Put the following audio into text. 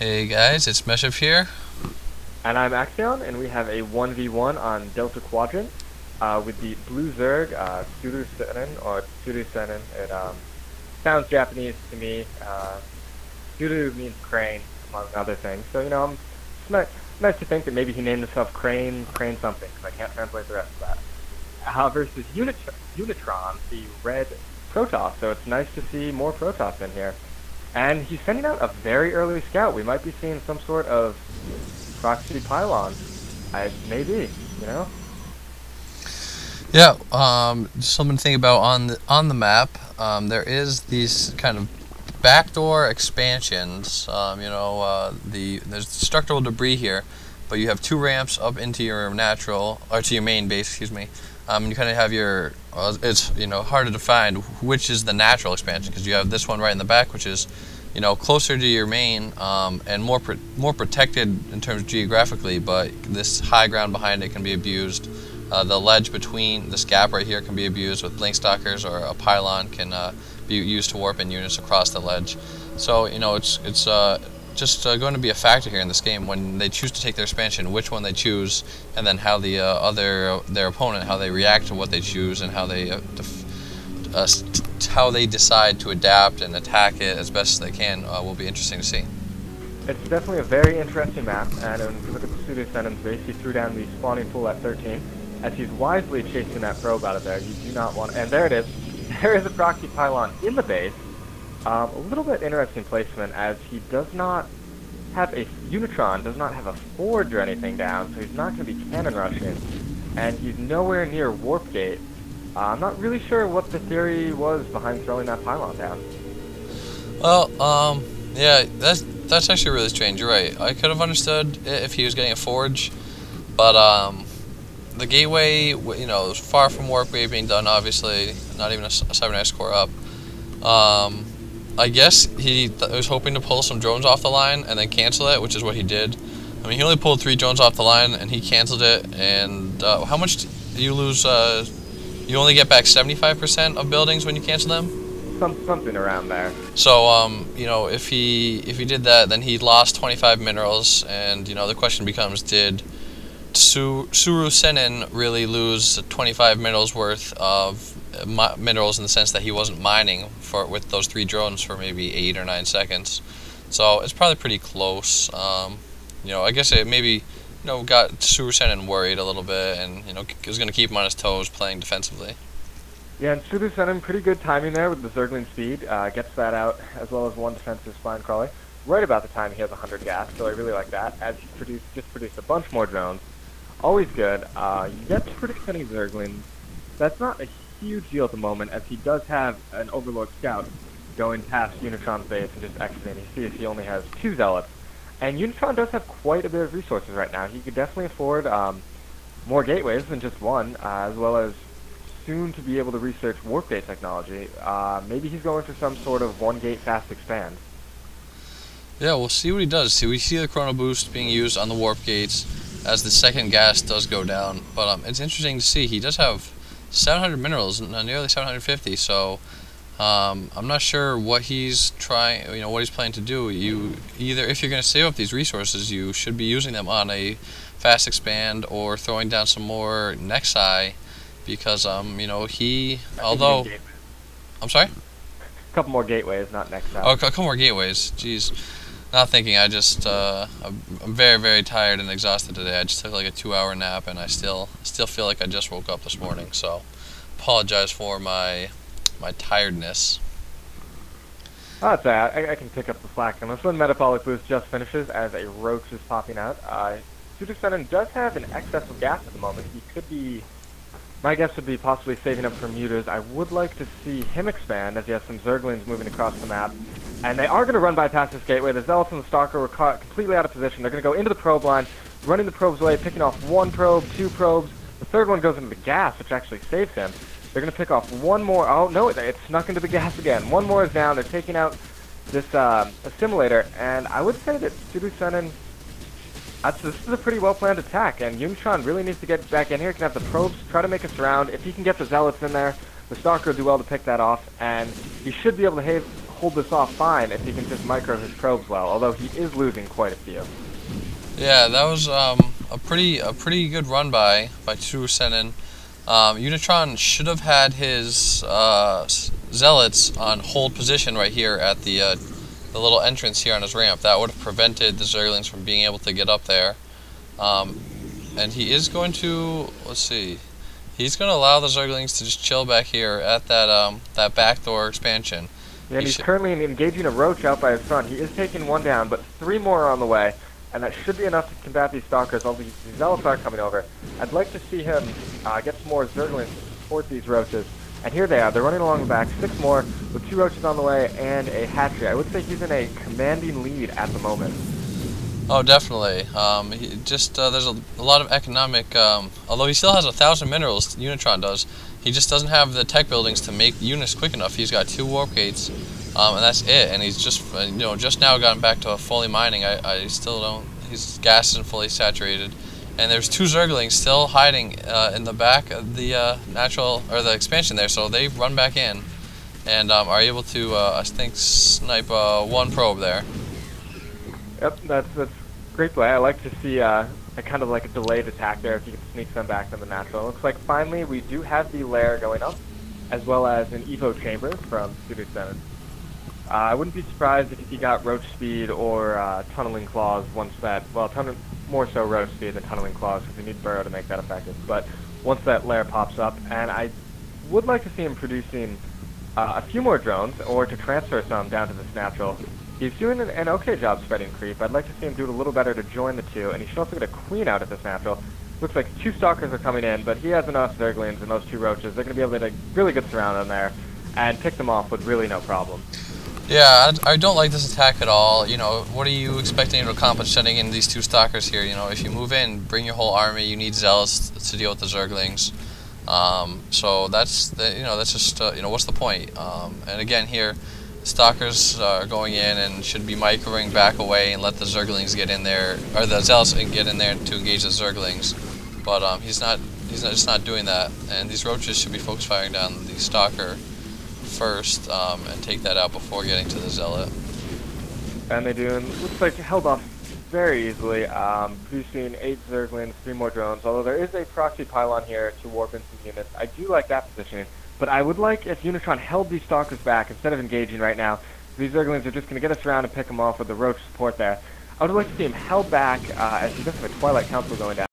Hey guys, it's Meshev here. And I'm Axion, and we have a 1v1 on Delta Quadrant with the Blue Zerg, Tsurusennin, or Tsurusennin. It sounds Japanese to me. Tsuru means crane, among other things. So, it's nice to think that maybe he named himself Crane something, because I can't translate the rest of that. Versus Unitron, the red Protoss, so it's nice to see more Protoss in here. And he's sending out a very early scout. We might be seeing some sort of proxy pylon. Maybe. Yeah, just something to think about on the map. There is these kind of backdoor expansions. There's structural debris here, but you have two ramps up into your natural or to your main base. Excuse me. You kind of have your. It's harder to find which is the natural expansion because you have this one right in the back, which is closer to your main and more protected in terms of geographically, but this high ground behind it can be abused. The ledge between this gap right here can be abused with blink stalkers, or a pylon can be used to warp in units across the ledge. So it's just going to be a factor here in this game when they choose to take their expansion, which one they choose, and then how their opponent, how they react to what they choose, and how they decide to adapt and attack it as best as they can will be interesting to see. It's definitely a very interesting map, and if you look at the Tsurusennin's base, he threw down the spawning pool at 13. As he's wisely chasing that probe out of there, you do not want... And there it is. There is a proxy pylon in the base. A little bit interesting placement, as he does not have a... Unitron does not have a forge or anything down, so he's not going to be cannon rushing. And he's nowhere near warp gate. I'm not really sure what the theory was behind throwing that pylon down. Well, yeah, that's actually really strange. You're right. I could have understood if he was getting a forge, but the gateway, was far from warp gate being done. Obviously, not even a cybernetic core up. I guess he was hoping to pull some drones off the line and then cancel it, which is what he did. I mean, he only pulled 3 drones off the line and he canceled it. And how much do you lose? You only get back 75% of buildings when you cancel them? Something around there. So, if he did that, then he lost 25 minerals, and, the question becomes, did Tsurusennin really lose 25 minerals worth of minerals in the sense that he wasn't mining with those 3 drones for maybe 8 or 9 seconds? So, it's probably pretty close. I guess it maybe... got Tsurusennin worried a little bit, and was going to keep him on his toes playing defensively. Yeah, and Tsurusennin, pretty good timing there with the Zergling speed. Gets that out, as well as 1 defensive spine crawler. Right about the time he has 100 gas, so I really like that. As he just produced a bunch more drones. Always good. You get to produce any Zerglings. That's not a huge deal at the moment, as he does have an Overlord Scout going past Unitron's base and just exiting. You see he only has 2 Zealots. And Unitron does have quite a bit of resources right now. He could definitely afford more gateways than just 1, as well as soon to be able to research warp gate technology. Maybe he's going for some sort of 1-gate fast expand. Yeah, we'll see what he does. We see the chrono boost being used on the warp gates as the second gas does go down. But it's interesting to see. He does have 700 minerals, nearly 750, so... I'm not sure what he's trying, what he's planning to do. Either if you're going to save up these resources, you should be using them on a fast expand or throwing down some more Nexi, because although I'm sorry, a couple more gateways, not Nexi. Oh, a couple more gateways. Jeez, not thinking. I'm very, very tired and exhausted today. I just took like a 2-hour nap, and I still feel like I just woke up this morning. So, apologize for my tiredness. Oh, that's alright. I can pick up the slack. And this one metabolic boost just finishes as a roach is popping out. Tsurusennin does have an excess of gas at the moment. He could be... My guess would be possibly saving up for mutas. I would like to see him expand, as he has some Zerglings moving across the map. And they are going to run bypass this gateway. The Zealots and the Stalker were caught completely out of position. They're going to go into the probe line, running the probes away, picking off 1 probe, 2 probes. The 3rd one goes into the gas, which actually saves him. They're going to pick off 1 more. Oh, no, it snuck into the gas again. 1 more is down. They're taking out this assimilator. And I would say that Tsurusennin, this is a pretty well-planned attack. And Unitron really needs to get back in here. He can have the probes try to make a surround. If he can get the Zealots in there, the Stalker will do well to pick that off. And he should be able to hold this off fine if he can just micro his probes well, although he is losing quite a few. Yeah, that was a pretty good run by Tsurusennin. Unitron should have had his zealots on hold position right here at the little entrance here on his ramp. That would have prevented the Zerglings from being able to get up there. And he is going to, let's see, he's going to allow the Zerglings to just chill back here at that backdoor expansion. Yeah, and he's currently engaging a roach out by his front. He is taking one down, but 3 more are on the way, and that should be enough to combat these stalkers. All these zealots are coming over. I'd like to see him get some more Zerglings to support these roaches. And here they are. They're running along the back. 6 more with 2 roaches on the way and a hatchery. I would say he's in a commanding lead at the moment. Oh, definitely. There's a lot of economic, although he still has 1,000 minerals, Unitron does, he just doesn't have the tech buildings to make units quick enough. He's got 2 warp gates, and that's it. And he's just, just now gotten back to fully mining. I still don't, his gas isn't fully saturated. And there's 2 Zerglings still hiding in the back of the the expansion there, so they run back in and are able to, I think, snipe 1 probe there. Yep, that's great play. I like to see a kind of like a delayed attack there if you can sneak them back from the natural. It looks like finally we do have the lair going up, as well as an Evo chamber from Tsurusennin. I wouldn't be surprised if he got roach speed or tunneling claws once that, well, more so roach speed than tunneling claws because we need burrow to make that effective. But once that lair pops up, and I would like to see him producing a few more drones or to transfer some down to this natural. He's doing an okay job spreading creep. I'd like to see him do it a little better to join the 2, and he should also get a queen out at this natural. Looks like 2 stalkers are coming in, but he has enough Zerglings and those 2 roaches. They're going to be able to get a really good surround on there and pick them off with really no problem. Yeah, I don't like this attack at all. What are you expecting to accomplish sending in these 2 stalkers here? If you move in, bring your whole army. You need zealots to deal with the Zerglings. So that's just what's the point? And again here, stalkers are going in and should be microing back away and let the Zerglings get in there, or the zealots get in there to engage the Zerglings. But he's just not doing that. And these roaches should be focus firing down the stalker first and take that out before getting to the zealot. And they do, and looks like held off very easily, producing 8 Zerglings, 3 more drones, although there is a proxy pylon here to warp in some units. I do like that positioning, but I would like if Unitron held these stalkers back instead of engaging right now. These Zerglings are just going to get us around and pick them off with the roach support there. I would like to see him held back as he does have a Twilight Council going down.